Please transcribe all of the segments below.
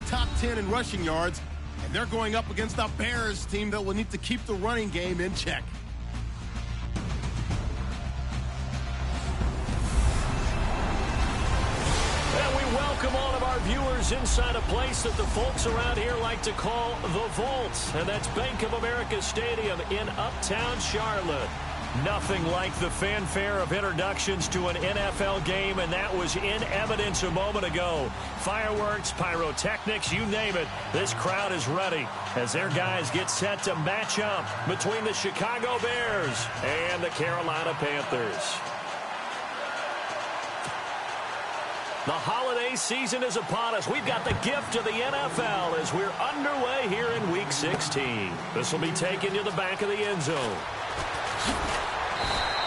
top 10 in rushing yards, and they're going up against a Bears team that will need to keep the running game in check. And we welcome all of our viewers inside a place that the folks around here like to call the Vault, and that's Bank of America Stadium in Uptown Charlotte. Nothing like the fanfare of introductions to an NFL game, and that was in evidence a moment ago. Fireworks, pyrotechnics, you name it. This crowd is ready as their guys get set to match up between the Chicago Bears and the Carolina Panthers. The holiday season is upon us. We've got the gift of the NFL as we're underway here in Week 16. This will be taken to the back of the end zone.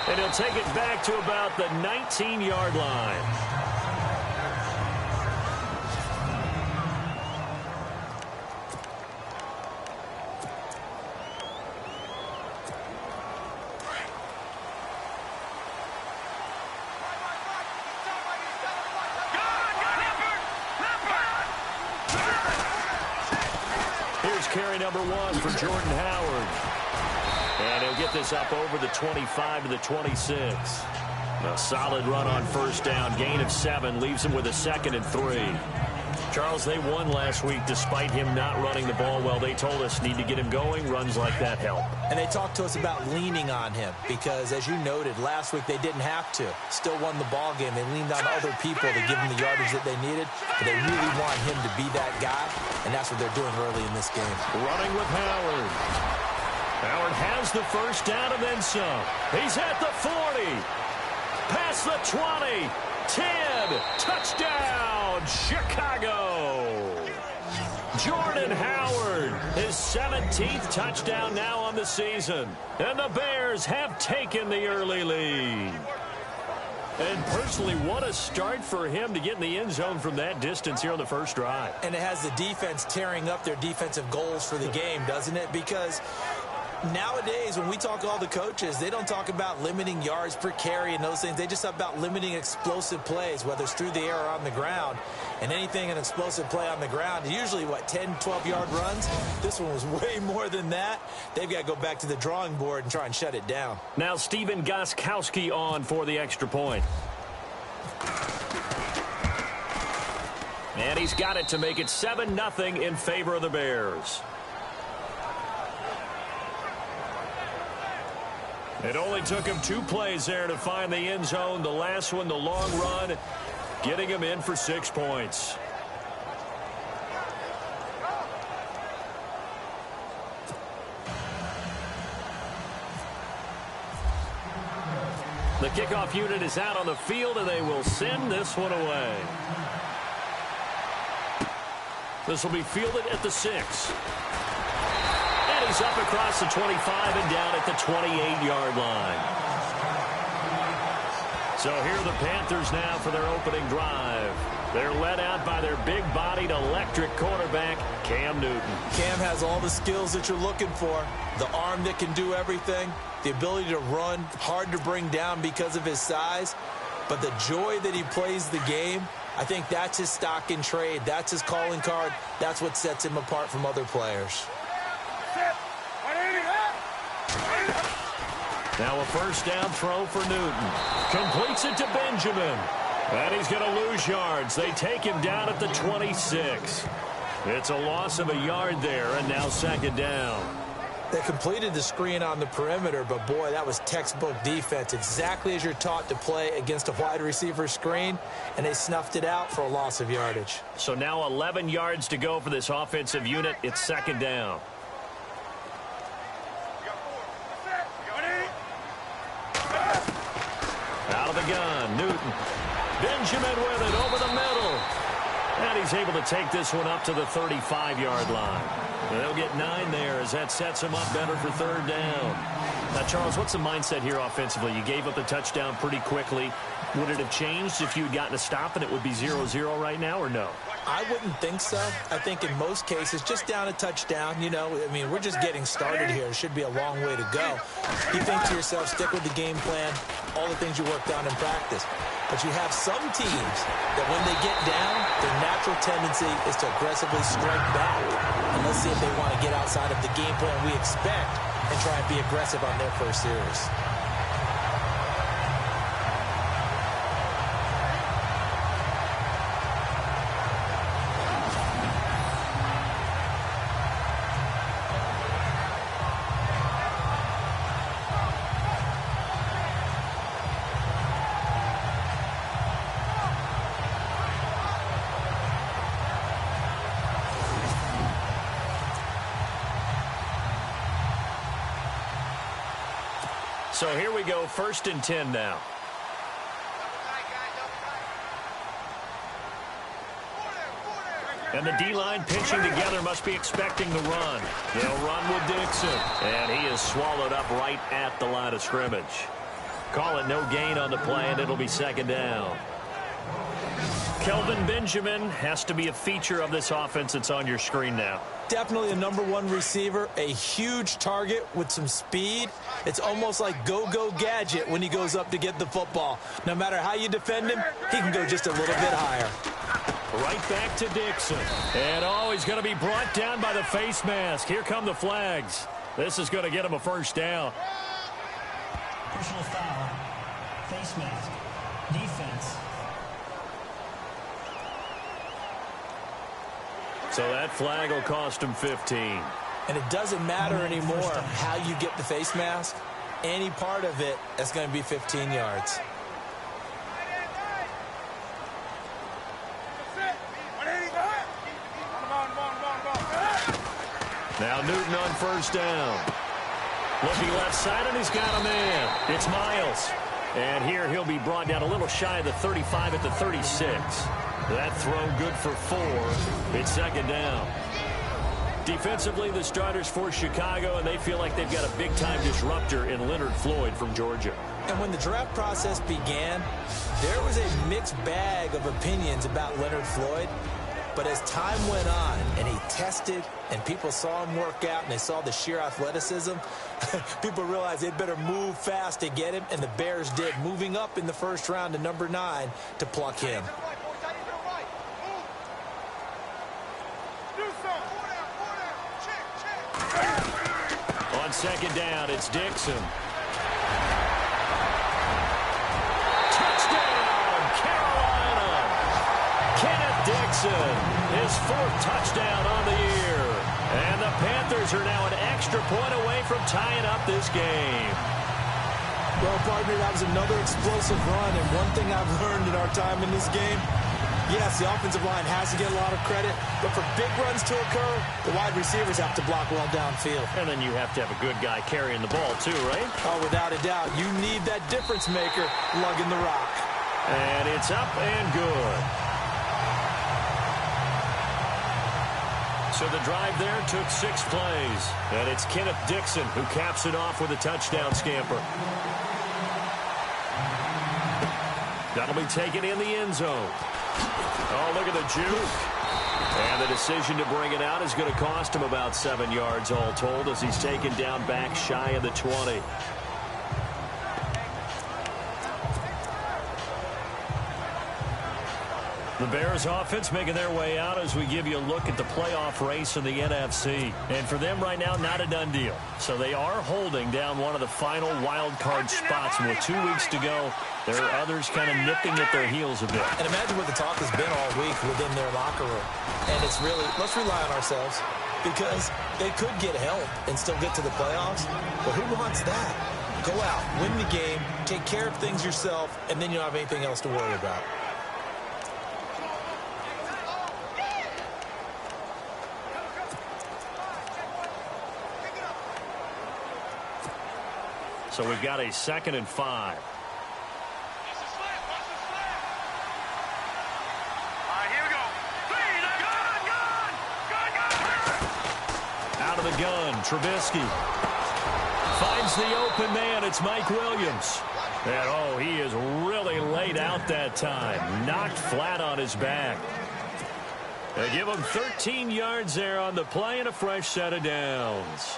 And he'll take it back to about the 19-yard line. Here's carry number 1 for Jordan Howard. And he'll get this up over the 25 to the 26. A solid run on first down. Gain of 7 leaves him with a 2nd and 3. Charles, they won last week despite him not running the ball well. They told us need to get him going. Runs like that help. And they talked to us about leaning on him because, as you noted, last week they didn't have to. Still won the ball game. They leaned on other people to give him the yardage that they needed. But they really want him to be that guy, and that's what they're doing early in this game. Running with Howard. Howard has the first down and then some. He's at the 40. Past the 20. 10. Touchdown, Chicago. Jordan Howard, his 17th touchdown now on the season. And the Bears have taken the early lead. And personally, what a start for him to get in the end zone from that distance here on the first drive. And it has the defense tearing up their defensive goals for the game, doesn't it? Because nowadays, when we talk to all the coaches, they don't talk about limiting yards per carry and those things. They just talk about limiting explosive plays, whether it's through the air or on the ground. And anything an explosive play on the ground, usually, 10, 12-yard runs? This one was way more than that. They've got to go back to the drawing board and try and shut it down. Now Steven Gostkowski on for the extra point. And he's got it to make it 7-0 in favor of the Bears. It only took him 2 plays there to find the end zone. The last one, the long run, getting him in for 6 points. The kickoff unit is out on the field, and they will send this one away. This will be fielded at the 6. He's up across the 25 and down at the 28-yard line. So here are the Panthers now for their opening drive. They're led out by their big-bodied electric quarterback, Cam Newton. Cam has all the skills that you're looking for. The arm that can do everything, the ability to run, hard to bring down because of his size. But the joy that he plays the game, I think that's his stock in trade. That's his calling card. That's what sets him apart from other players. Now a first down throw for Newton. Completes it to Benjamin. And he's going to lose yards. They take him down at the 26. It's a loss of a yard there, and now 2nd down. They completed the screen on the perimeter, but boy, that was textbook defense. Exactly as you're taught to play against a wide receiver screen, and they snuffed it out for a loss of yardage. So now 11 yards to go for this offensive unit. It's 2nd down. Out of the gun, Newton. Benjamin with it over the middle. And he's able to take this one up to the 35-yard line. They'll get 9 there as that sets him up better for 3rd down. Now, Charles, what's the mindset here offensively? You gave up the touchdown pretty quickly. Would it have changed if you had gotten a stop and it would be 0-0 right now, or no? I wouldn't think so. I think in most cases, just down a touchdown, you know, I mean, we're just getting started here. It should be a long way to go. You think to yourself, stick with the game plan, all the things you worked on in practice. But you have some teams that when they get down, their natural tendency is to aggressively strike back. And let's see if they want to get outside of the game plan we expect and try and be aggressive on their first series. So here we go, 1st and 10 now. And the D-line pinching together must be expecting the run. They'll run with Dixon. And he is swallowed up right at the line of scrimmage. Call it no gain on the play, and it'll be 2nd down. Kelvin Benjamin has to be a feature of this offense that's on your screen now. Definitely a #1 receiver, a huge target with some speed. It's almost like go-go gadget when he goes up to get the football. No matter how you defend him, he can go just a little bit higher. Right back to Dixon. And he's going to be brought down by the face mask. Here come the flags. This is going to get him a 1st down. Personal foul, face mask, defense. So that flag will cost him 15. And it doesn't matter anymore how you get the face mask. Any part of it, that's going to be 15 yards. Now Newton on 1st down. Looking left side, and he's got a man. It's Miles. And here he'll be brought down a little shy of the 35 at the 36. That throw good for 4. It's 2nd down. Defensively, the starters for Chicago, and they feel like they've got a big-time disruptor in Leonard Floyd from Georgia. And when the draft process began, there was a mixed bag of opinions about Leonard Floyd. But as time went on and he tested and people saw him work out and they saw the sheer athleticism, people realized they'd better move fast to get him, and the Bears did, moving up in the 1st round to #9 to pluck him. On 2nd down, it's Dixon. Touchdown, Carolina! Kenneth Dixon, his 4th touchdown on the year. And the Panthers are now an extra point away from tying up this game. Well, partner, that was another explosive run, and one thing I've learned in our time in this game, yes, the offensive line has to get a lot of credit, but for big runs to occur, the wide receivers have to block well downfield. And then you have to have a good guy carrying the ball too, right? Oh, without a doubt. You need that difference maker lugging the rock. And it's up and good. So the drive there took 6 plays. And it's Kenneth Dixon who caps it off with a touchdown scamper. That'll be taken in the end zone. Oh, look at the juke. And the decision to bring it out is going to cost him about 7 yards all told as he's taken down back shy of the 20. The Bears offense making their way out as we give you a look at the playoff race in the NFC. And for them right now, not a done deal. So they are holding down one of the final wild card spots. And with 2 weeks to go, there are others kind of nipping at their heels a bit. And imagine what the talk has been all week within their locker room. And it's really, let's rely on ourselves, because they could get help and still get to the playoffs. But who wants that? Go out, win the game, take care of things yourself, and then you don't have anything else to worry about. So we've got a 2nd and 5. Out of the gun, Trubisky finds the open man. It's Mike Williams. And, he is really laid out that time. Knocked flat on his back. They give him 13 yards there on the play and a fresh set of downs.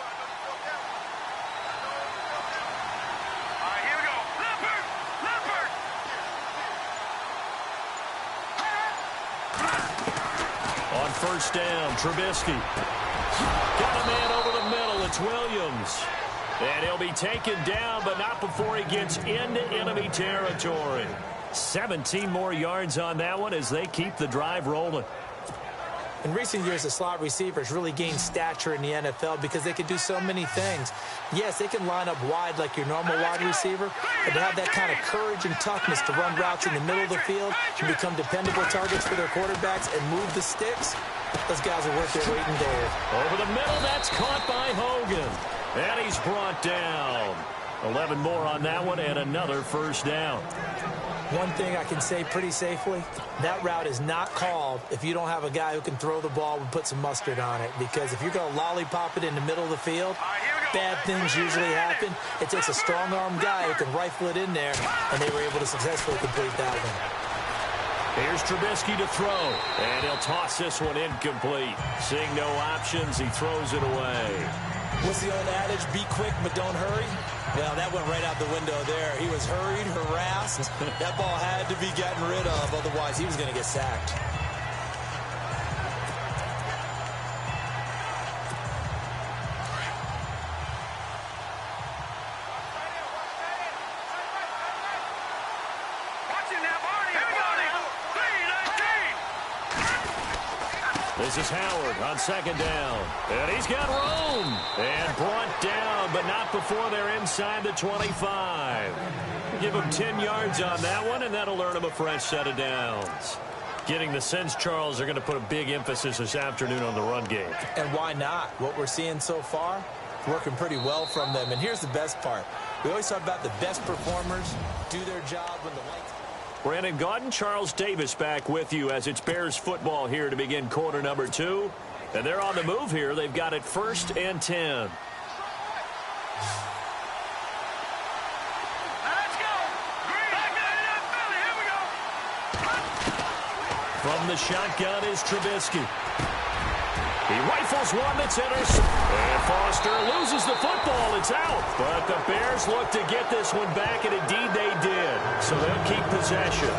first down. Trubisky. Got a man over the middle. It's Williams. And he'll be taken down, but not before he gets into enemy territory. 17 more yards on that one as they keep the drive rolling. In recent years, the slot receivers really gained stature in the NFL because they can do so many things. Yes, they can line up wide like your normal wide receiver, but to have that kind of courage and toughness to run routes in the middle of the field and become dependable targets for their quarterbacks and move the sticks, those guys are worth their weight in gold. Over the middle, that's caught by Hogan. And he's brought down. 11 more on that one and another first down. One thing I can say pretty safely, that route is not called if you don't have a guy who can throw the ball and put some mustard on it. Because if you're going to lollipop it in the middle of the field, bad things usually happen. It takes a strong-arm guy who can rifle it in there, and they were able to successfully complete that one. Here's Trubisky to throw, and he'll toss this one incomplete. Seeing no options, he throws it away. What's the old adage? Be quick, but don't hurry. Well, that went right out the window there. He was hurried, harassed. That ball had to be gotten rid of, otherwise he was going to get sacked. This is Howard on second down. And he's got room. And brought down, but not before they're inside the 25. Give him 10 yards on that one, and that'll earn him a fresh set of downs. Getting the sense, Charles, they're going to put a big emphasis this afternoon on the run game. And why not? What we're seeing so far, working pretty well from them. And here's the best part. We always talk about the best performers do their job when the lights... Brandon Gaudin, Charles Davis back with you as it's Bears football here to begin quarter number 2. And they're on the move here. They've got it 1st and 10. From the shotgun is Trubisky. He rifles one that's intercepted. And Foster loses the football. It's out. But the Bears look to get this one back, and indeed they did. So they'll keep possession.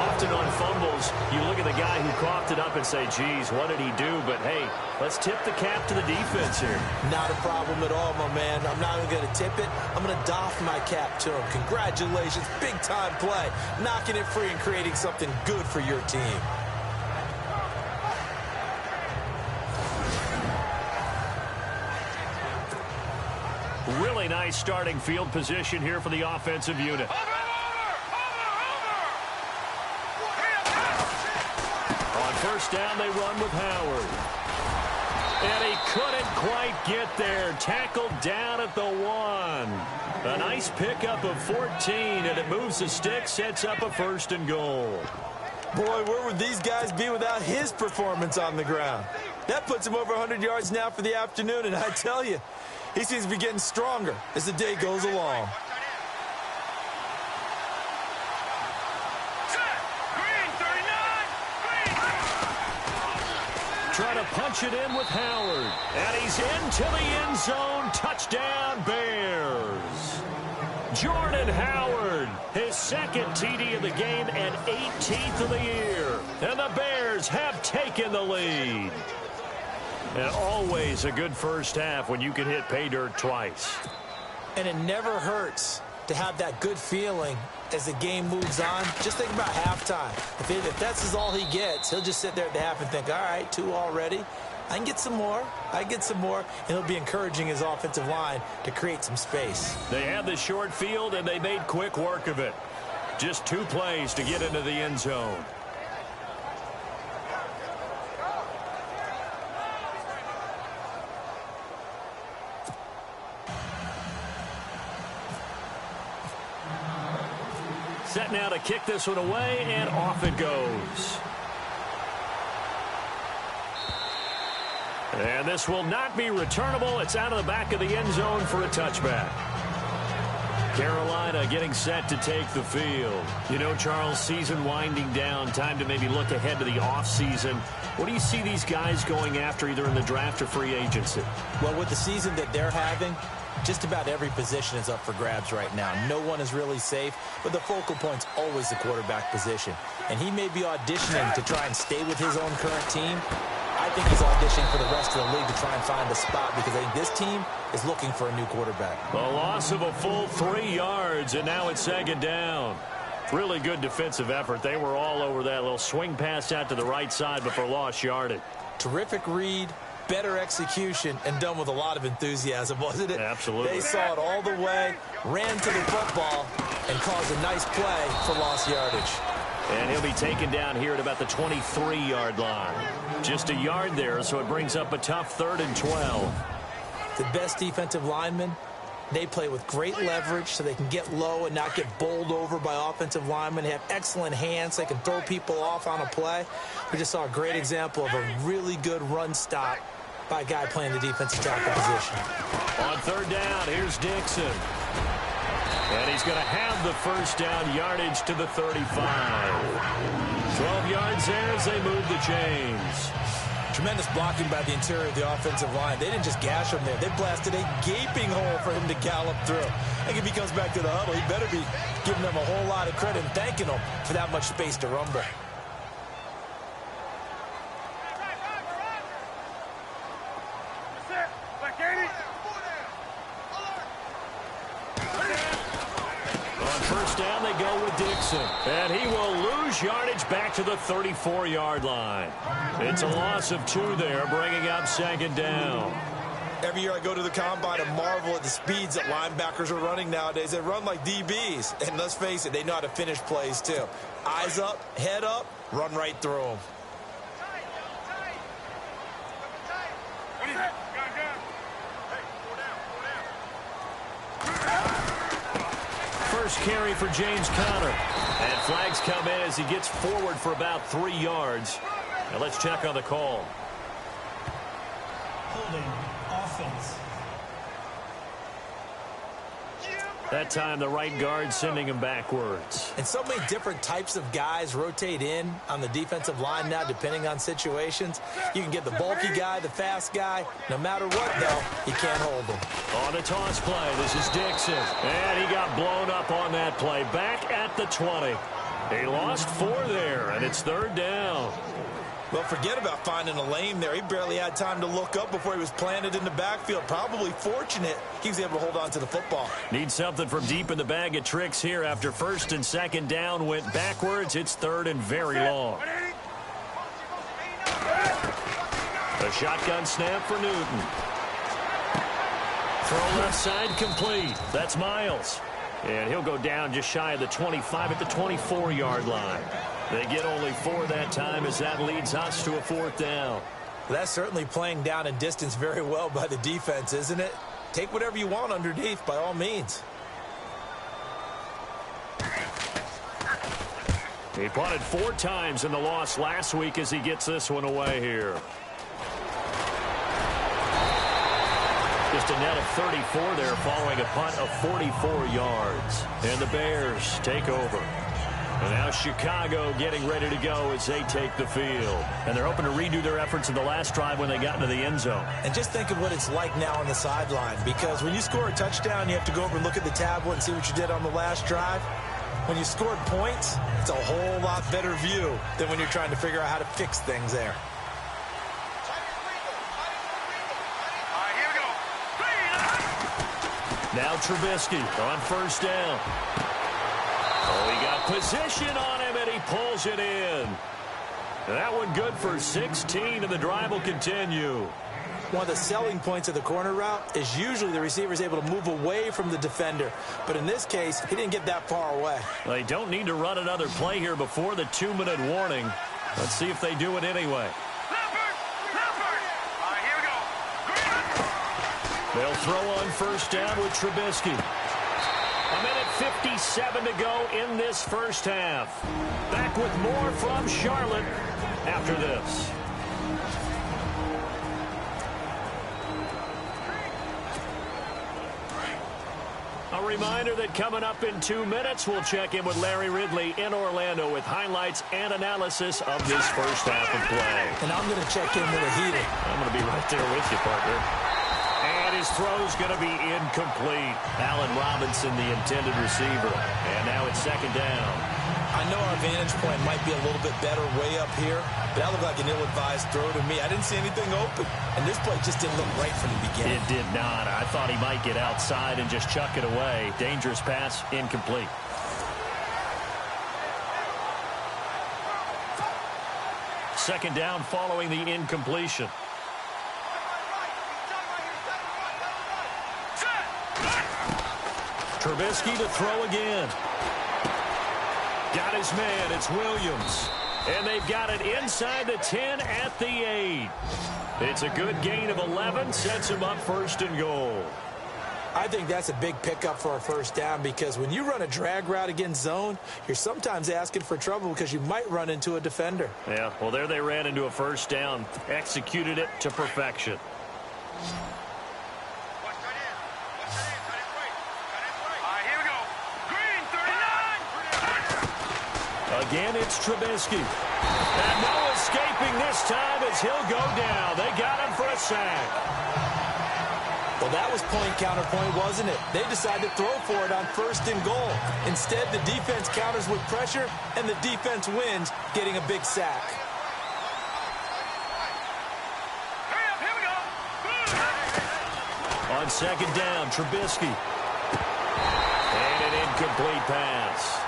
Often on fumbles, you look at the guy who coughed it up and say, geez, what did he do? But, hey, let's tip the cap to the defense here. Not a problem at all, my man. I'm not even going to tip it. I'm going to doff my cap to him. Congratulations. Big-time play. Knocking it free and creating something good for your team. Really nice starting field position here for the offensive unit. On first down, they run with Howard. And he couldn't quite get there. Tackled down at the 1. A nice pickup of 14, and it moves the stick, sets up a 1st and goal. Boy, where would these guys be without his performance on the ground? That puts him over 100 yards now for the afternoon, and I tell you, he seems to be getting stronger as the day goes along. Trying to punch it in with Howard. And he's into the end zone. Touchdown, Bears. Jordan Howard, his 2nd TD of the game and 18th of the year. And the Bears have taken the lead. And always a good first half when you can hit pay dirt twice. And it never hurts to have that good feeling as the game moves on. Just think about halftime. If that's all he gets, he'll just sit there at the half and think, all right, 2 already. I can get some more. I can get some more. And he'll be encouraging his offensive line to create some space. They had the short field, and they made quick work of it. Just 2 plays to get into the end zone. Set now to kick this one away, and off it goes. And this will not be returnable. It's out of the back of the end zone for a touchback. Carolina getting set to take the field. You know, Charles, season winding down, time to maybe look ahead to the offseason. What do you see these guys going after either in the draft or free agency? Well, with the season that they're having, just about every position is up for grabs right now. No one is really safe, but the focal point's always the quarterback position. And he may be auditioning to try and stay with his own current team. I think he's auditioning for the rest of the league to try and find a spot because I think this team is looking for a new quarterback. A loss of a full 3 yards, and now it's second down. Really good defensive effort. They were all over that little swing pass out to the right side before lost yardage. Terrific read, better execution, and done with a lot of enthusiasm, wasn't it? Absolutely. They saw it all the way, ran to the football, and caused a nice play for lost yardage. And he'll be taken down here at about the 23-yard line. Just a yard there, so it brings up a tough 3rd and 12. The best defensive linemen, they play with great leverage so they can get low and not get bowled over by offensive linemen. They have excellent hands. They can throw people off on a play. We just saw a great example of a really good run stop by a guy playing the defensive tackle position. On 3rd down, here's Dixon. And he's going to have the first down, yardage to the 35. 12 yards there as they move the chains. Tremendous blocking by the interior of the offensive line. They didn't just gash him there. They blasted a gaping hole for him to gallop through. I think if he comes back to the huddle, he better be giving them a whole lot of credit and thanking them for that much space to rumble. On 1st down, they go with Dixon. And he will lose yardage back to the 34-yard line. It's a loss of 2 there, bringing up 2nd down. Every year I go to the combine and marvel at the speeds that linebackers are running nowadays. They run like DBs. And let's face it, they know how to finish plays too. Eyes up, head up, run right through them. First carry for James Conner. And flags come in as he gets forward for about 3 yards. Now let's check on the call. Holding offense. That time the right guard sending him backwards. And so many different types of guys rotate in on the defensive line now depending on situations. You can get the bulky guy, the fast guy. No matter what, though, you can't hold him. On the toss play, this is Dixon. And he got blown up on that play. Back at the 20. He lost 4 there, and it's 3rd down. Well, forget about finding a lane there. He barely had time to look up before he was planted in the backfield. Probably fortunate he was able to hold on to the football. Need something from deep in the bag of tricks here after 1st and 2nd down went backwards. It's 3rd and very long. A shotgun snap for Newton. Throw left side complete. That's Miles. And he'll go down just shy of the 25 at the 24-yard line. They get only 4 that time as that leads us to a 4th down. Well, that's certainly playing down in distance very well by the defense, isn't it? Take whatever you want underneath by all means. He punted 4 times in the loss last week as he gets this one away here. Just a net of 34 there following a punt of 44 yards. And the Bears take over. And now Chicago getting ready to go as they take the field. And they're hoping to redo their efforts in the last drive when they got into the end zone. And just think of what it's like now on the sideline. Because when you score a touchdown, you have to go over and look at the tablet and see what you did on the last drive. When you scored points, it's a whole lot better view than when you're trying to figure out how to fix things there. Now Trubisky on 1st down. Oh, he got position on him, and he pulls it in. That one good for 16, and the drive will continue. One of the selling points of the corner route is usually the receiver is able to move away from the defender. But in this case, he didn't get that far away. They don't need to run another play here before the 2-minute warning. Let's see if they do it anyway. They'll throw on 1st down with Trubisky. A minute 57 to go in this first half. Back with more from Charlotte after this. A reminder that coming up in 2 minutes, we'll check in with Larry Ridley in Orlando with highlights and analysis of this first half of play. And I'm going to check in with a heater. I'm going to be right there with you, partner. And his throw's going to be incomplete. Allen Robinson, the intended receiver. And now it's 2nd down. I know our vantage point might be a little bit better way up here, but that looked like an ill-advised throw to me. I didn't see anything open, and this play just didn't look right from the beginning. It did not. I thought he might get outside and just chuck it away. Dangerous pass, incomplete. Second down following the incompletion. Trubisky to throw again. Got his man. It's Williams. And they've got it inside the 10 at the 8. It's a good gain of 11. Sets him up first and goal. I think that's a big pickup for a first down because when you run a drag route against zone, you're sometimes asking for trouble because you might run into a defender. Yeah, well, there they ran into a first down. Executed it to perfection. Again, it's Trubisky. And no escaping this time as he'll go down. They got him for a sack. Well, that was point-counterpoint, wasn't it? They decided to throw for it on first and goal. Instead, the defense counters with pressure, and the defense wins, getting a big sack. On second down, Trubisky. And an incomplete pass.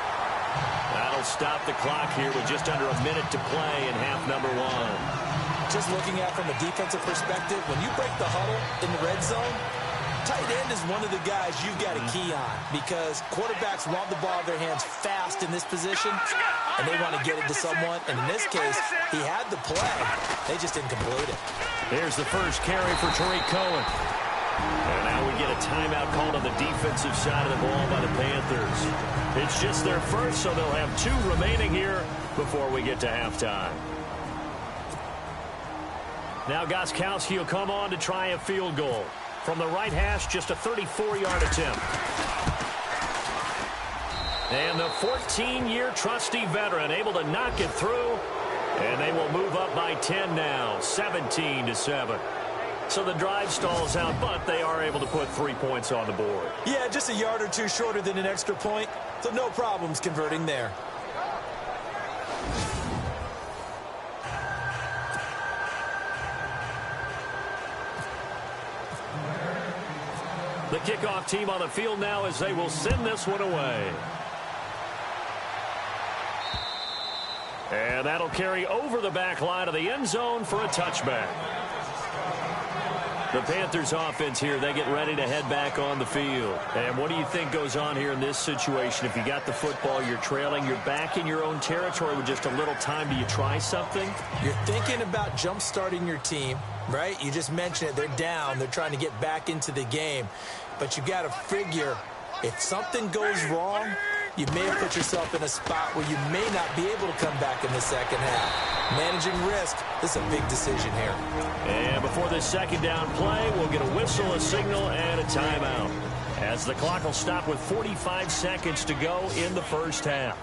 That'll stop the clock here with just under a minute to play in half number 1. Just looking at from a defensive perspective, when you break the huddle in the red zone, tight end is one of the guys you've got to key on because quarterbacks want the ball in their hands fast in this position, and they want to get it to someone. And in this case, he had the play. They just didn't complete it. Here's the first carry for Tariq Cohen. And now we get a timeout called on the defensive side of the ball by the Panthers. It's just their first, so they'll have 2 remaining here before we get to halftime. Now Gostkowski will come on to try a field goal. From the right hash, just a 34-yard attempt. And the 14-year trusty veteran able to knock it through. And they will move up by 10 now, 17-7. So the drive stalls out, but they are able to put 3 points on the board. Yeah, just a yard or 2 shorter than an extra point, so no problems converting there. The kickoff team on the field now as they will send this one away. And that'll carry over the back line of the end zone for a touchback. The Panthers offense here, they get ready to head back on the field. And what do you think goes on here in this situation? If you got the football, you're trailing, you're back in your own territory with just a little time. Do you try something? You're thinking about jump-starting your team, right? You just mentioned it. They're down. They're trying to get back into the game. But you got to figure if something goes wrong, you may have put yourself in a spot where you may not be able to come back in the second half. Managing risk, this is a big decision here. And before this second down play, we'll get a whistle, a signal, and a timeout. As the clock will stop with 45 seconds to go in the first half.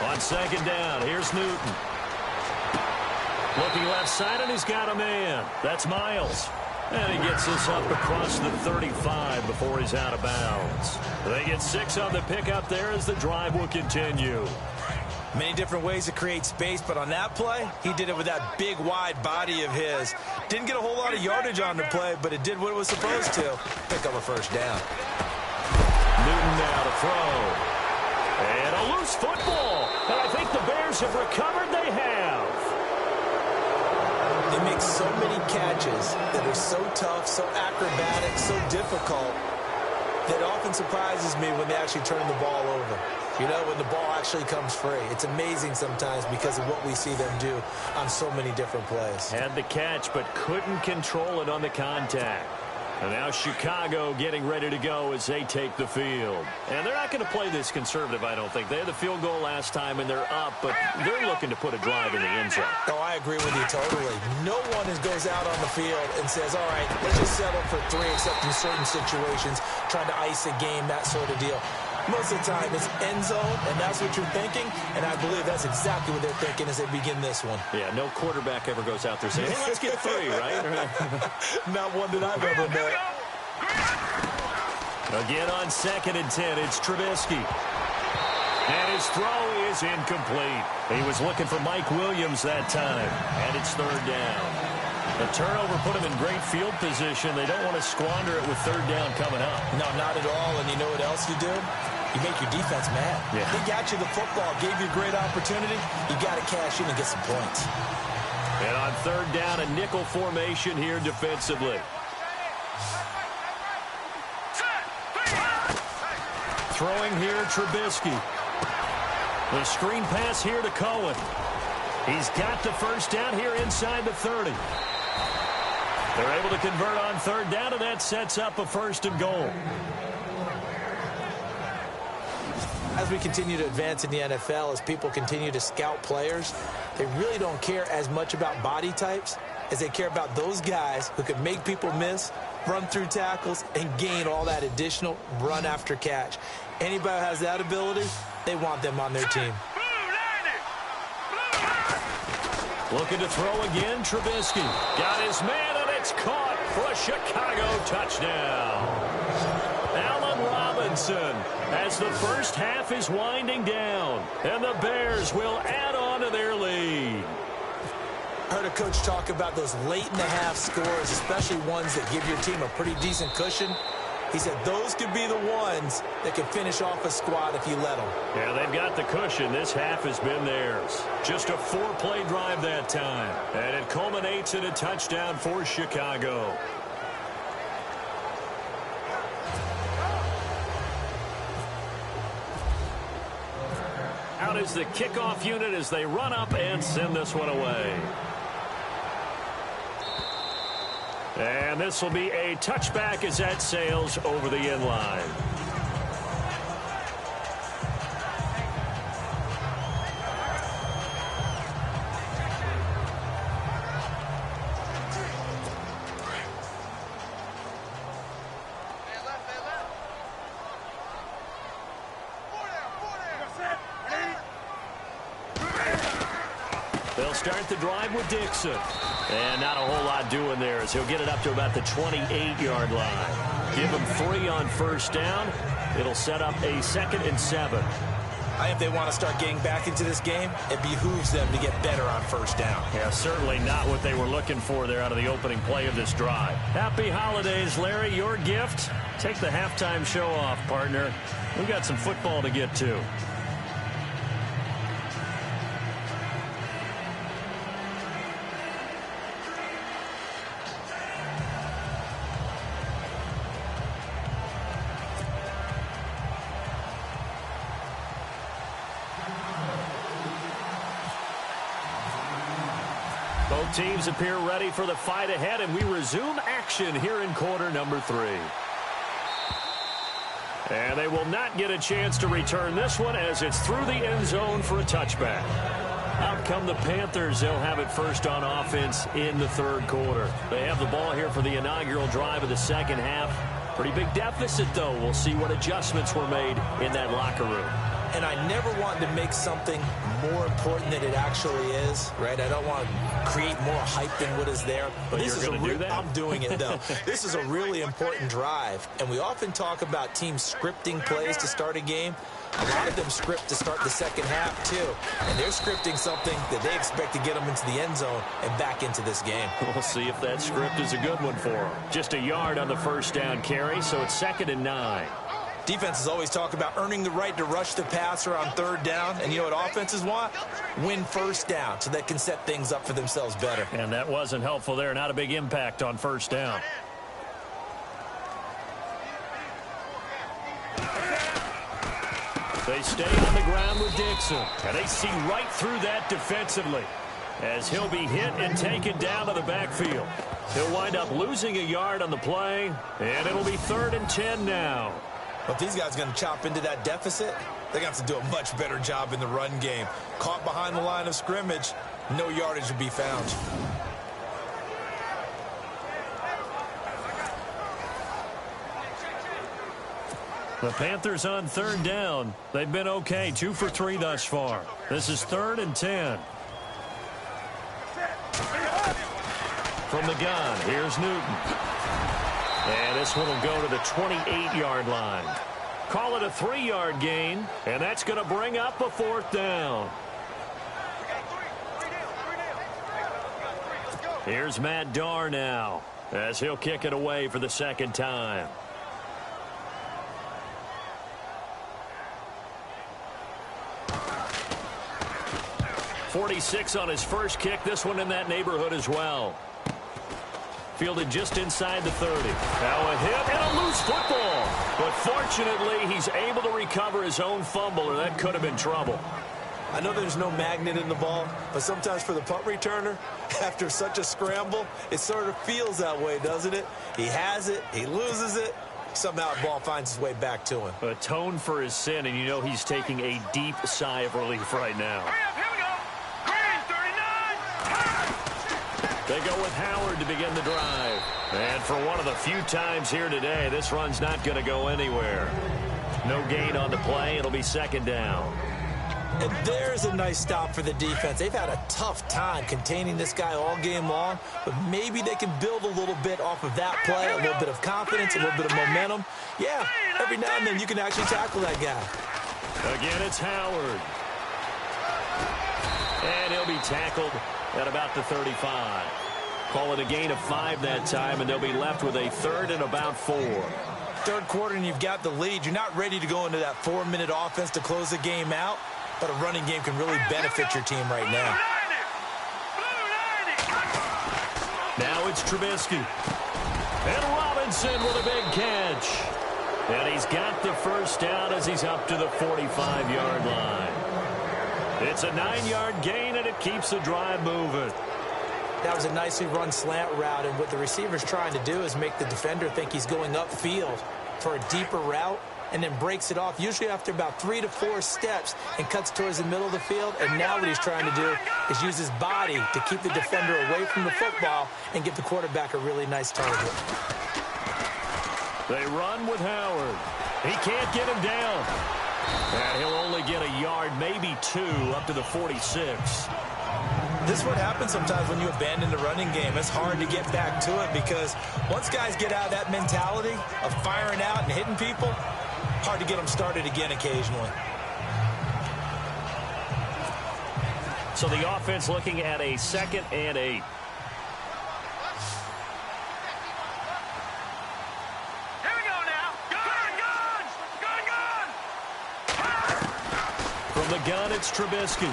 On second down, here's Newton. Looking left side, and he's got a man. That's Miles. And he gets this up across the 35 before he's out of bounds. They get 6 on the pickup there as the drive will continue. Many different ways to create space, but on that play, he did it with that big, wide body of his. Didn't get a whole lot of yardage on the play, but it did what it was supposed to. Pick up a first down. Newton now to throw. And a loose football. And I think the Bears have recovered. They have. They make so many catches that are so tough, so acrobatic, so difficult, that often surprises me when they actually turn the ball over. You know, when the ball actually comes free. It's amazing sometimes because of what we see them do on so many different plays. Had the catch, but couldn't control it on the contact. And now Chicago getting ready to go as they take the field. And they're not going to play this conservative, I don't think. They had the field goal last time, and they're up, but they're looking to put a drive in the end zone. Oh, I agree with you totally. No one goes out on the field and says, all right, let's just settle for 3, except in certain situations, trying to ice a game, that sort of deal. Most of the time, it's end zone, and that's what you're thinking, and I believe that's exactly what they're thinking as they begin this one. Yeah, no quarterback ever goes out there saying, hey, let's get 3, right? Not one that I've ever met. Again on 2nd and 10, it's Trubisky. And his throw is incomplete. He was looking for Mike Williams that time. And it's 3rd down. The turnover put him in great field position. They don't want to squander it with 3rd down coming up. No, not at all. And you know what else you do? You make your defense mad. Yeah. They got you the football, gave you a great opportunity. You got to cash in and get some points. And on 3rd down, a nickel formation here defensively. Throwing here, Trubisky. The screen pass here to Cohen. He's got the 1st down here inside the 30. They're able to convert on 3rd down, and that sets up a 1st and goal. As we continue to advance in the NFL, as people continue to scout players, they really don't care as much about body types as they care about those guys who can make people miss, run through tackles, and gain all that additional run after catch. Anybody who has that ability, they want them on their team. Looking to throw again, Trubisky. Got his man, and it's caught for a Chicago touchdown. Allen Robinson, as the 1st half is winding down, and the Bears will add on to their lead. I heard a coach talk about those late-in-the-half scores, especially ones that give your team a pretty decent cushion. He said those could be the ones that can finish off a squad if you let them. Yeah, they've got the cushion. This half has been theirs. Just a 4-play drive that time. And it culminates in a touchdown for Chicago. Out is the kickoff unit as they run up and send this one away. And this will be a touchback as that sails over the end line. They'll start the drive with Dixon. And not a whole lot doing there as he'll get it up to about the 28-yard line. Give him 3 on 1st down. It'll set up a 2nd and 7. I think if they want to start getting back into this game, it behooves them to get better on 1st down. Yeah, certainly not what they were looking for there out of the opening play of this drive. Happy holidays, Larry. Your gift? Take the halftime show off, partner. We've got some football to get to. Both teams appear ready for the fight ahead, and we resume action here in quarter number 3. And they will not get a chance to return this one as it's through the end zone for a touchback. Out come the Panthers. They'll have it 1st on offense in the 3rd quarter. They have the ball here for the inaugural drive of the 2nd half. Pretty big deficit, though. We'll see what adjustments were made in that locker room. And I never want to make something more important than it actually is, right? I don't want to create more hype than what is there. But you're going to do that? I'm doing it, though. This is a really important drive, and we often talk about teams scripting plays to start a game. A lot of them script to start the 2nd half, too. And they're scripting something that they expect to get them into the end zone and back into this game. We'll see if that script is a good one for them. Just a yard on the 1st down carry, so it's 2nd and 9. Defenses always talk about earning the right to rush the passer on 3rd down. And you know what offenses want? Win 1st down so they can set things up for themselves better. And that wasn't helpful there. Not a big impact on 1st down. They stay on the ground with Dixon. And they see right through that defensively as he'll be hit and taken down to the backfield. He'll wind up losing a yard on the play, and it'll be 3rd and 10 now. But these guys are going to chop into that deficit. They're going to have to do a much better job in the run game. Caught behind the line of scrimmage, no yardage will be found. The Panthers on 3rd down. They've been okay, 2 for 3 thus far. This is 3rd and 10. From the gun, here's Newton. And this one will go to the 28-yard line. Call it a 3-yard gain, and that's going to bring up a 4th down. Here's Matt Darr now, as he'll kick it away for the 2nd time. .46 on his first kick. This one in that neighborhood as well. Fielded just inside the 30. Now a hit and a loose football. But fortunately, he's able to recover his own fumble, or that could have been trouble. I know there's no magnet in the ball, but sometimes for the punt returner, after such a scramble, it sort of feels that way, doesn't it? He has it, he loses it, somehow the ball finds its way back to him. Atone for his sin, and you know he's taking a deep sigh of relief right now. They go with Howard to begin the drive. And for one of the few times here today, this run's not going to go anywhere. No gain on the play. It'll be 2nd down. And there's a nice stop for the defense. They've had a tough time containing this guy all game long, but maybe they can build a little bit off of that play, a little bit of confidence, a little bit of momentum. Yeah, every now and then you can actually tackle that guy. Again, it's Howard. And he'll be tackled at about the 35. Call it a gain of 5 that time, and they'll be left with a 3rd and about 4. 3rd quarter, and you've got the lead. You're not ready to go into that 4-minute offense to close the game out, but a running game can really benefit your team right now. Now it's Trubisky. And Robinson with a big catch. And he's got the 1st down as he's up to the 45-yard line. It's a 9-yard gain, and it keeps the drive moving. That was a nicely run slant route, and what the receiver's trying to do is make the defender think he's going upfield for a deeper route, and then breaks it off, usually after about 3 to 4 steps, and cuts towards the middle of the field. And now what he's trying to do is use his body to keep the defender away from the football and give the quarterback a really nice target. They run with Howard. He can't get him down. And he'll only get a yard, maybe 2, up to the 46. This is what happens sometimes when you abandon the running game. It's hard to get back to it because once guys get out of that mentality of firing out and hitting people, hard to get them started again occasionally. So the offense looking at a 2nd and 8. From the gun, it's Trubisky.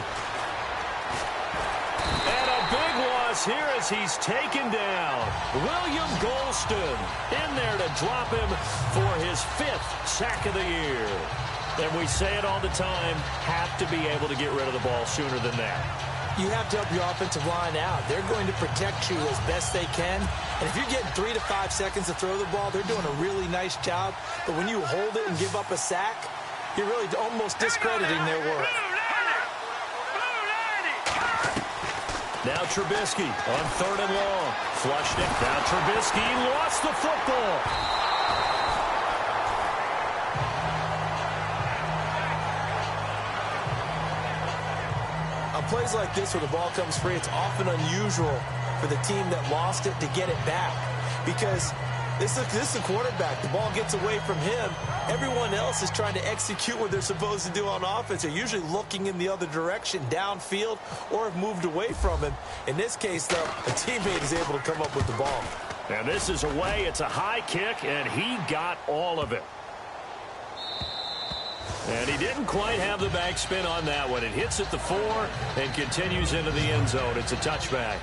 And a big loss here as he's taken down. William Golston in there to drop him for his 5th sack of the year. And we say it all the time, have to be able to get rid of the ball sooner than that. You have to help your offensive line out. They're going to protect you as best they can. And if you're getting 3 to 5 seconds to throw the ball, they're doing a really nice job. But when you hold it and give up a sack, you're really almost discrediting their work. Now Trubisky on 3rd and long. Flushed it. Now Trubisky lost the football. On plays like this where the ball comes free, it's often unusual for the team that lost it to get it back. Because this is a quarterback. The ball gets away from him. Everyone else is trying to execute what they're supposed to do on offense. They're usually looking in the other direction, downfield, or have moved away from him. In this case, though, a teammate is able to come up with the ball. And this is away. It's a high kick, and he got all of it. And he didn't quite have the backspin on that one. It hits at the 4 and continues into the end zone. It's a touchback.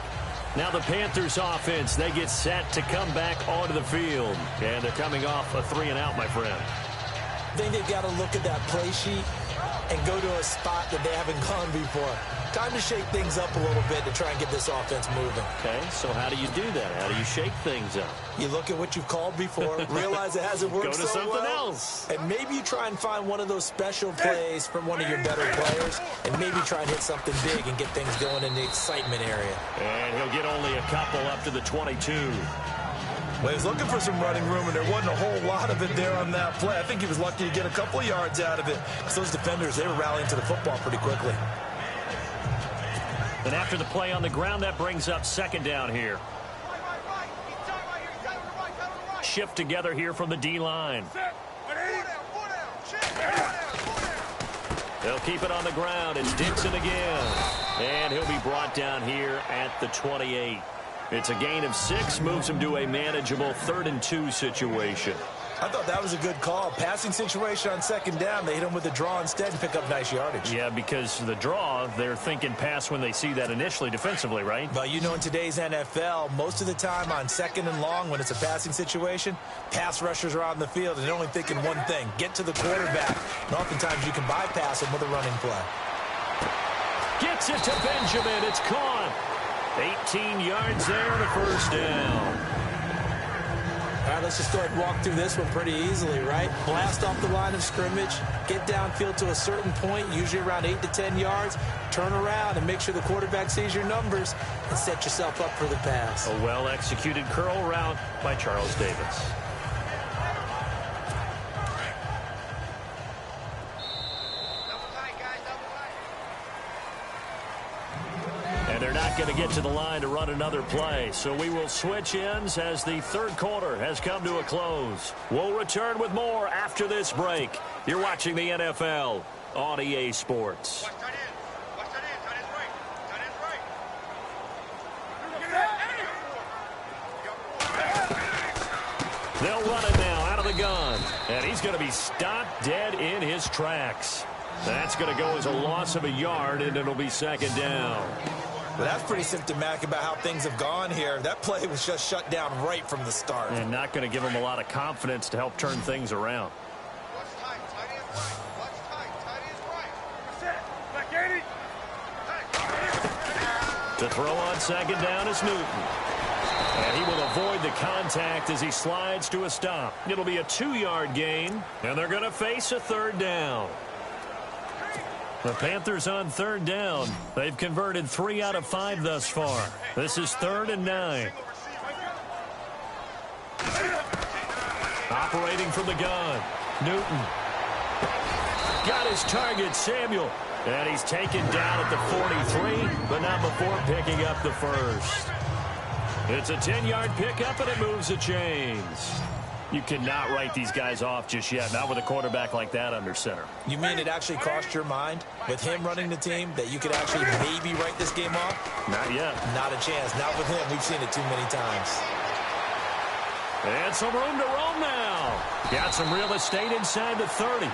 Now the Panthers offense, they get set to come back onto the field. And they're coming off a 3-and-out, my friend. I think they've got to look at that play sheet and go to a spot that they haven't gone before. Time to shake things up a little bit to try and get this offense moving. Okay, so how do you do that? How do you shake things up? You look at what you've called before, realize it hasn't worked Go to so something well, else. and maybe you try and find one of those special plays from one of your better players, and maybe try and hit something big and get things going in the excitement area. And he'll get only a couple up to the 22. Well, he was looking for some running room, and there wasn't a whole lot of it there on that play. I think he was lucky to get a couple of yards out of it, because those defenders, they were rallying to the football pretty quickly. And after the play on the ground, that brings up 2nd down here. shift together here from the D-line. They'll keep it on the ground. It's Dixon again. And he'll be brought down here at the 28. It's a gain of 6, moves him to a manageable 3rd and 2 situation. I thought that was a good call. Passing situation on 2nd down. They hit him with a draw instead and pick up nice yardage. Yeah, because the draw, they're thinking pass when they see that initially defensively, right? But you know, in today's NFL, most of the time on 2nd and long, when it's a passing situation, pass rushers are out in the field and they're only thinking one thing, get to the quarterback. And oftentimes you can bypass them with a running play. Gets it to Benjamin. It's caught. 18 yards there on a 1st down. All right, let's just go ahead and walk through this one pretty easily, right? Blast off the line of scrimmage, get downfield to a certain point, usually around 8 to 10 yards, turn around and make sure the quarterback sees your numbers and set yourself up for the pass. A well-executed curl route by Charles Davis. And they're not going to get to the line to run another play. So we will switch ends as the 3rd quarter has come to a close. We'll return with more after this break. You're watching the NFL on EA Sports. They'll run it now out of the gun. And he's going to be stopped dead in his tracks. That's going to go as a loss of a yard, and it'll be 2nd down. Well, that's pretty symptomatic about how things have gone here. That play was just shut down right from the start. And not going to give him a lot of confidence to help turn things around. To throw on 2nd down is Newton. And he will avoid the contact as he slides to a stop. It'll be a 2-yard gain, and they're going to face a 3rd down. The Panthers on 3rd down. They've converted 3 out of 5 thus far. This is 3rd and 9. Operating from the gun. Newton. Got his target, Samuel. And he's taken down at the 43, but not before picking up the 1st. It's a 10-yard pickup, and it moves the chains. You cannot write these guys off just yet, not with a quarterback like that under center. You mean it actually crossed your mind with him running the team that you could actually maybe write this game off? Not yet. Not a chance. Not with him. We've seen it too many times. And some room to roam now. Got some real estate inside the 30.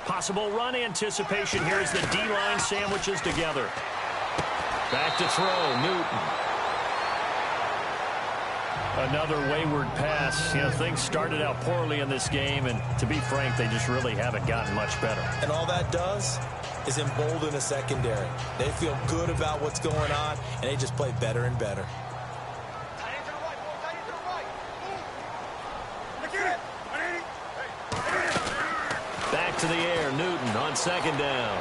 Possible run anticipation here as the D-line sandwiches together. Back to throw, Newton. Another wayward pass. You know, things started out poorly in this game, and to be frank, they just really haven't gotten much better. And all that does is embolden a secondary. They feel good about what's going on, and they just play better and better. Back to the air, Newton on 2nd down.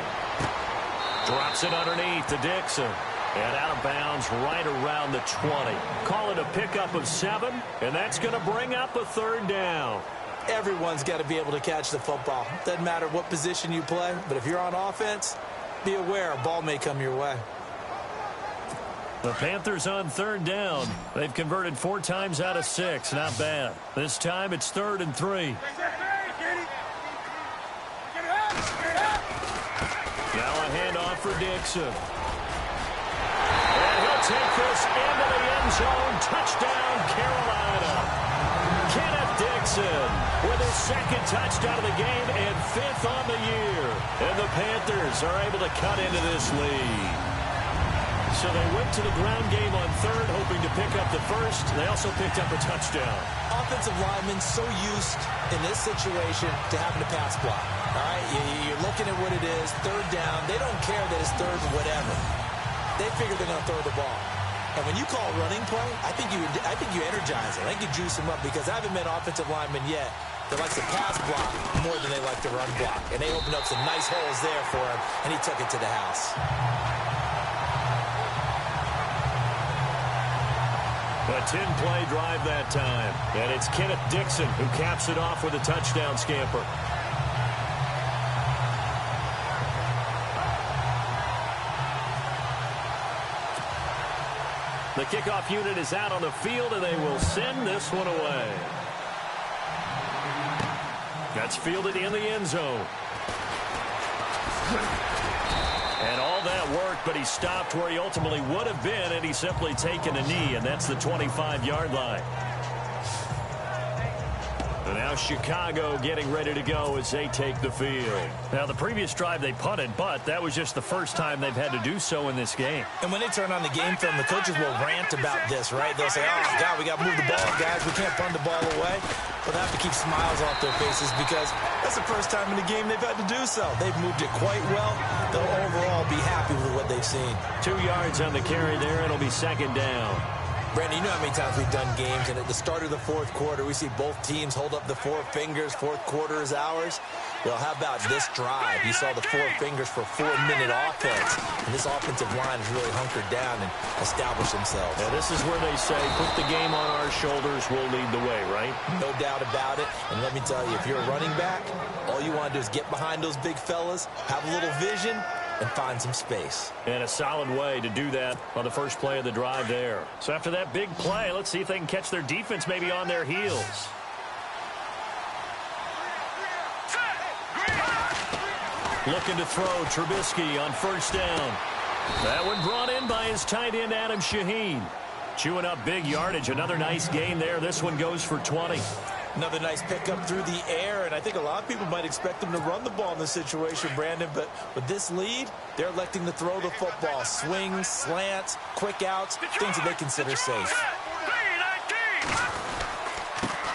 Drops it underneath to Dixon. And out of bounds right around the 20. Call it a pickup of 7, and that's going to bring up a 3rd down. Everyone's got to be able to catch the football. Doesn't matter what position you play, but if you're on offense, be aware a ball may come your way. The Panthers on 3rd down. They've converted 4 times out of 6. Not bad. This time it's 3rd and 3. Now a handoff for Dixon. And he'll take this into the end zone. Touchdown, Carolina. Kenneth Dixon with his 2nd touchdown of the game and 5th on the year. And the Panthers are able to cut into this lead. So they went to the ground game on 3rd, hoping to pick up the 1st. They also picked up a touchdown. Offensive linemen so used in this situation to having to pass block. All right, you're looking at what it is, 3rd down. They don't care that it's 3rd and whatever. They figure they're going to throw the ball. And when you call running play, I think you energize it. I think you juice them up because I haven't met offensive linemen yet that likes to pass block more than they like to run block. And they opened up some nice holes there for him, and he took it to the house. A 10-play drive that time. And it's Kenneth Dixon who caps it off with a touchdown scamper. The kickoff unit is out on the field, and they will send this one away. That's fielded in the end zone. And all that worked, but he stopped where he ultimately would have been, and he's simply taken a knee, and that's the 25-yard line. And now Chicago getting ready to go as they take the field. Now, the previous drive they punted, but that was just the first time they've had to do so in this game. And when they turn on the game film, the coaches will rant about this, right? They'll say, oh, God, we got to move the ball, guys. We can't punt the ball away. But they have to keep smiles off their faces because that's the first time in the game they've had to do so. They've moved it quite well. They'll overall be happy with what they've seen. 2 yards on the carry there. It'll be second down. Brandon, you know how many times we've done games, and at the start of the fourth quarter, we see both teams hold up the four fingers, fourth quarter is ours. Well, how about this drive? You saw the four fingers for 4-minute offense, and this offensive line has really hunkered down and established themselves. Yeah, this is where they say, put the game on our shoulders, we'll lead the way, right? No doubt about it, and let me tell you, if you're a running back, all you want to do is get behind those big fellas, have a little vision, and find some space. And a solid way to do that on the first play of the drive there. So after that big play, let's see if they can catch their defense maybe on their heels. Looking to throw Trubisky on first down. That one brought in by his tight end, Adam Shaheen. Chewing up big yardage. Another nice gain there. This one goes for 20. Another nice pickup through the air, and I think a lot of people might expect them to run the ball in this situation, Brandon, but with this lead, they're electing to throw the football. Swings, slants, quick outs, things that they consider safe.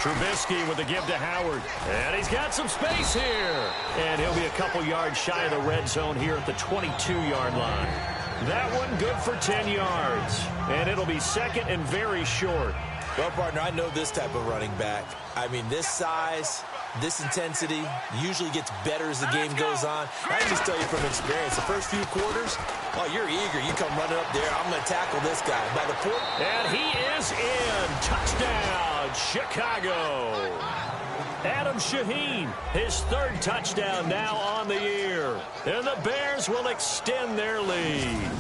Trubisky with the give to Howard. And he's got some space here. And he'll be a couple yards shy of the red zone here at the 22-yard line. That one good for 10 yards. And it'll be second and very short. Well, partner, I know this type of running back. I mean, this size, this intensity usually gets better as the game goes on. I can just tell you from experience, the first few quarters, oh, you're eager. You come running up there. I'm going to tackle this guy. By the fourth. And he is in. Touchdown, Chicago. Adam Shaheen, his third touchdown now on the year. And the Bears will extend their lead.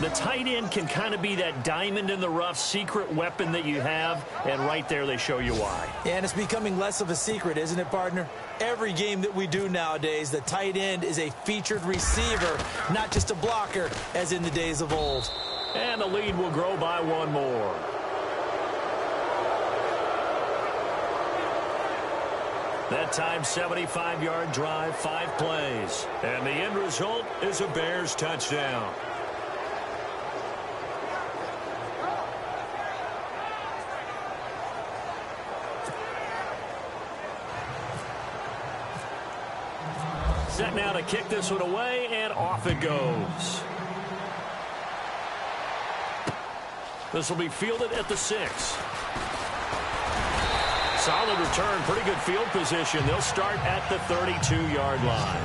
The tight end can kind of be that diamond in the rough secret weapon that you have, and right there they show you why. And it's becoming less of a secret, isn't it, partner? Every game that we do nowadays, the tight end is a featured receiver, not just a blocker, as in the days of old. And the lead will grow by one more. That time, 75-yard drive, 5 plays. And the end result is a Bears touchdown. Set now to kick this one away, and off it goes. This will be fielded at the 6. Solid return, pretty good field position. They'll start at the 32-yard line.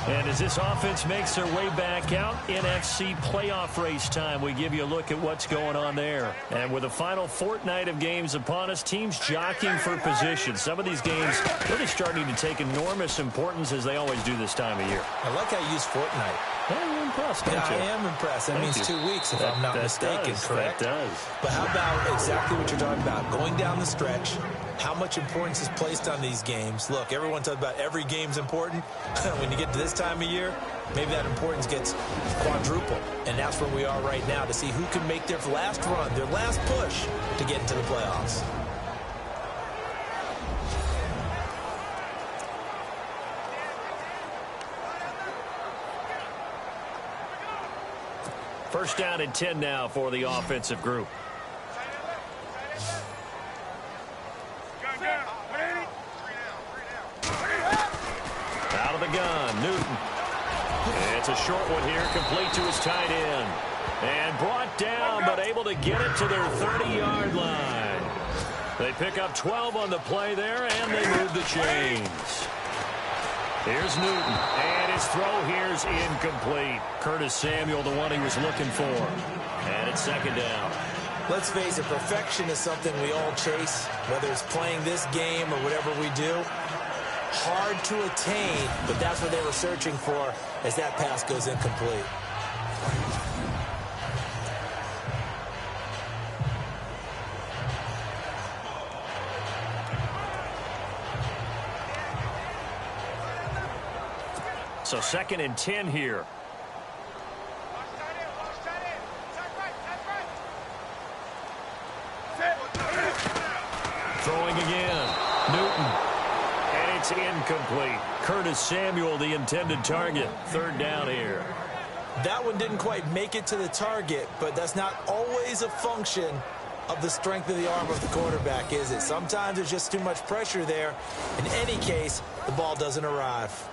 And as this offense makes their way back out, NFC playoff race time, we give you a look at what's going on there. And with the final fortnight of games upon us, teams jockeying for position. Some of these games really starting to take enormous importance as they always do this time of year. I like how you use fortnight. Yeah, you're impressed, don't you? I am impressed. That means 2 weeks, if I'm not mistaken, correct? That does. But how about exactly what you're talking about? Going down the stretch, how much importance is placed on these games? Look, everyone talks about every game's important. When you get to this time of year, maybe that importance gets quadrupled. And that's where we are right now to see who can make their last run, their last push to get into the playoffs. First down and 10 now for the offensive group. Out of the gun, Newton. It's a short one here, complete to his tight end. And brought down, but able to get it to their 30-yard line. They pick up 12 on the play there, and they move the chains. Here's Newton, and his throw here's incomplete. Curtis Samuel, the one he was looking for. And it's second down. Let's face it, perfection is something we all chase, whether it's playing this game or whatever we do. Hard to attain, but that's what they were searching for as that pass goes incomplete. So 2nd and 10 here. Throwing again. Newton. And it's incomplete. Curtis Samuel, the intended target. 3rd down here. That one didn't quite make it to the target, but that's not always a function of the strength of the arm of the quarterback, is it? Sometimes there's just too much pressure there. In any case, the ball doesn't arrive.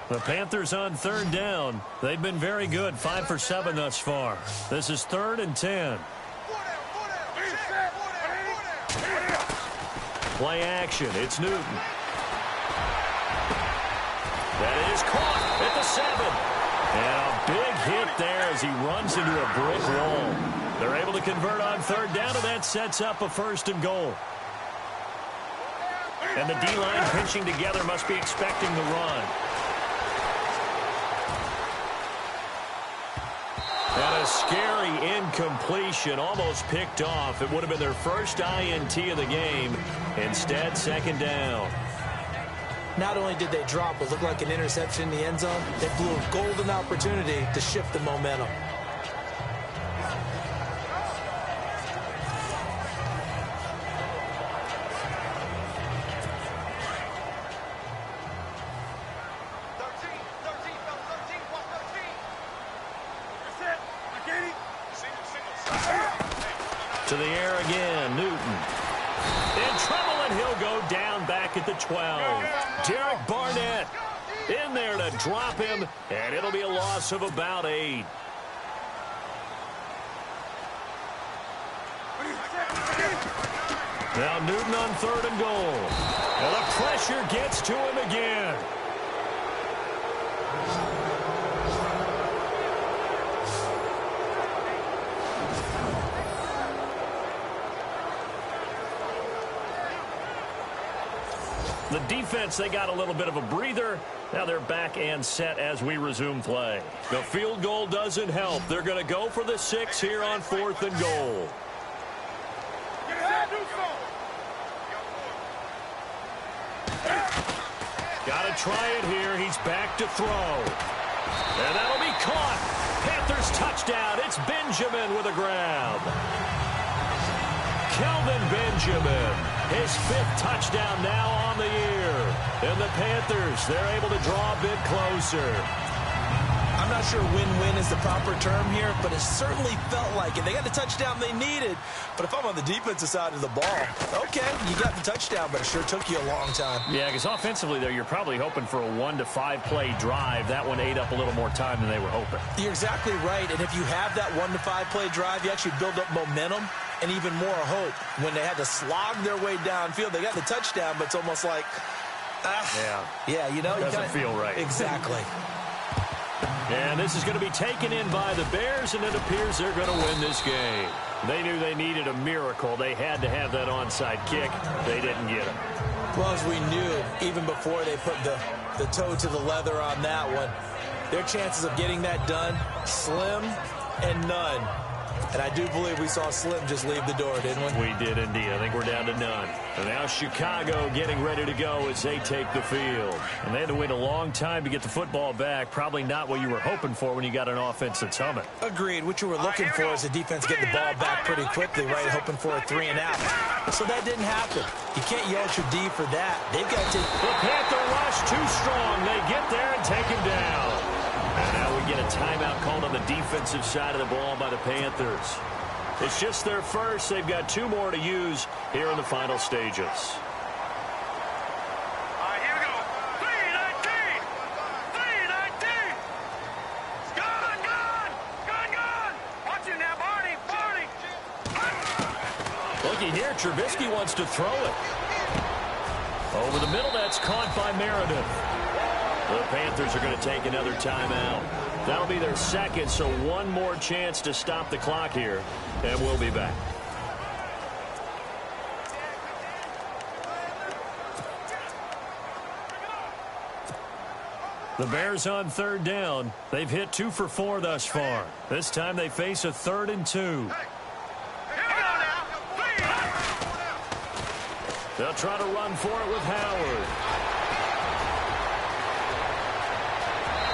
The Panthers on 3rd down. They've been very good, 5 for 7 thus far. This is 3rd and 10. Play action. It's Newton. That is caught at the 7. And a big hit there as he runs into a brick wall. They're able to convert on 3rd down, and that sets up a 1st and goal. And the D-line pinching together must be expecting the run. And a scary incompletion, almost picked off. It would have been their first INT of the game. Instead, 2nd down. Not only did they drop what looked like an interception in the end zone, they blew a golden opportunity to shift the momentum. To the air again, Newton. In trouble, and he'll go down back at the 12. Derek Barnett in there to drop him, and it'll be a loss of about 8. Now Newton on 3rd and goal. And the pressure gets to him again. The defense, they got a little bit of a breather. Now they're back and set as we resume play. The field goal doesn't help. They're going to go for the 6 here on 4th and goal. Got to try it here. He's back to throw. And that'll be caught. Panthers touchdown. It's Benjamin with a grab. Kelvin Benjamin, his 5th touchdown now on the year. And the Panthers, they're able to draw a bit closer. I'm not sure win-win is the proper term here, but it certainly felt like it. They got the touchdown they needed, but if I'm on the defensive side of the ball, okay, you got the touchdown, but it sure took you a long time. Yeah, because offensively, though, you're probably hoping for a 1 to 5 play drive. That one ate up a little more time than they were hoping. You're exactly right, and if you have that 1 to 5 play drive, you actually build up momentum and even more hope. When they had to slog their way downfield, they got the touchdown, but it's almost like, yeah, you know, doesn't feel right. Exactly. And this is going to be taken in by the Bears, and it appears they're going to win this game. They knew they needed a miracle. They had to have that onside kick. They didn't get it. Well, as we knew, even before they put the toe to the leather on that one, their chances of getting that done, slim and none. And I do believe we saw Slim just leave the door, didn't we? We did indeed. I think we're down to none. And now Chicago getting ready to go as they take the field. And they had to wait a long time to get the football back. Probably not what you were hoping for when you got an offense that's humming. Agreed. What you were looking for is the defense getting the ball back pretty quickly, right? Hoping for a 3 and out. So that didn't happen. You can't yell at your D for that. They've got to... The Panther rush too strong. They get there and take him down. And now we get a timeout called on the defensive side of the ball by the Panthers. It's just their first. They've got 2 more to use here in the final stages. All right, here we go. 319! 319! Gone! Watch it now, Barney! Looky here, Trubisky wants to throw it. Over the middle, that's caught by Meredith. The Panthers are going to take another timeout. That'll be their second, so one more chance to stop the clock here, and we'll be back. The Bears on third down. They've hit 2 for 4 thus far. This time they face a 3rd and 2. They'll try to run for it with Howard.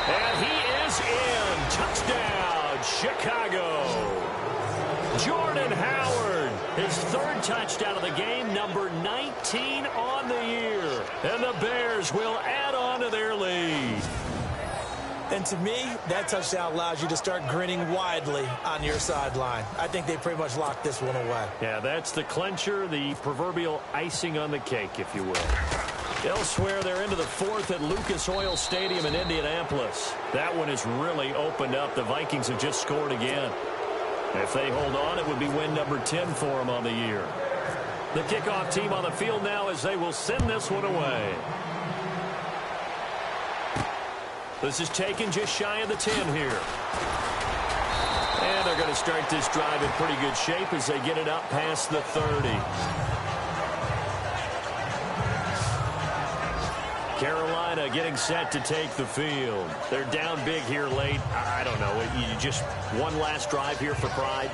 And he is in. Touchdown, Chicago. Jordan Howard, his 3rd touchdown of the game, number 19 on the year. And the Bears will add on to their lead. And to me, that touchdown allows you to start grinning widely on your sideline. I think they pretty much locked this one away. Yeah, that's the clincher, the proverbial icing on the cake, if you will. Elsewhere, they're into the 4th at Lucas Oil Stadium in Indianapolis. That one has really opened up. The Vikings have just scored again. If they hold on, it would be win number 10 for them on the year. The kickoff team on the field now as they will send this one away. This is taken just shy of the 10 here. And they're going to start this drive in pretty good shape as they get it up past the 30. Carolina getting set to take the field. They're down big here late. I don't know. You just one last drive here for pride.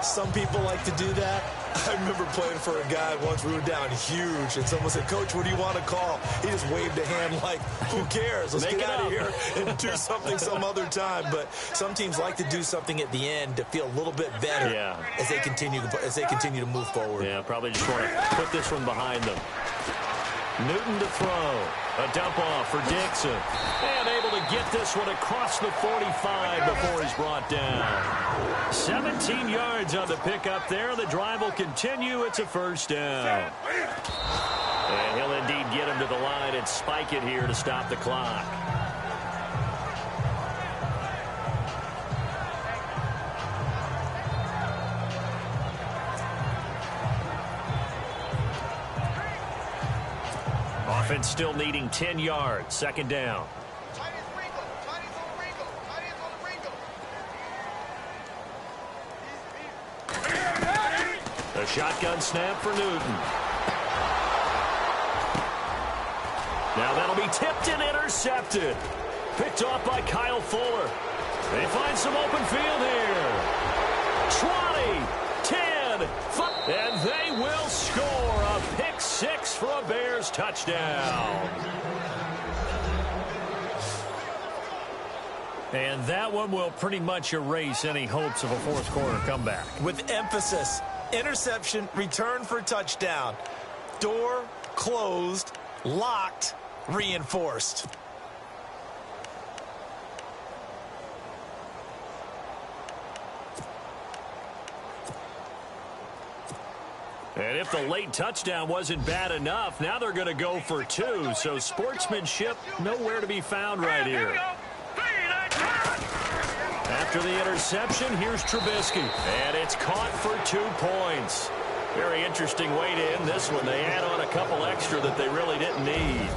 Some people like to do that. I remember playing for a guy once. We were down huge, and someone said, "Coach, what do you want to call?" He just waved a hand like, "Who cares? Let's get out of here and do something some other time." But some teams like to do something at the end to feel a little bit better as they continue to move forward. Yeah, probably just want to put this one behind them. Newton to throw. A dump off for Dixon. And able to get this one across the 45 before he's brought down. 17 yards on the pickup there. The drive will continue. It's a first down. And he'll indeed get him to the line and spike it here to stop the clock. Offense still needing 10 yards. Second down. A shotgun snap for Newton. Now that'll be tipped and intercepted. Picked off by Kyle Fuller. They find some open field here. 20, 10, 5, and they will score a pick six for a Bears touchdown. And that one will pretty much erase any hopes of a fourth quarter comeback. With emphasis, interception, return for touchdown. Door closed, locked, reinforced. And if the late touchdown wasn't bad enough, now they're going to go for two. So sportsmanship nowhere to be found right here. After the interception, here's Trubisky. And it's caught for 2 points. Very interesting way to end this one. They add on a couple extra that they really didn't need.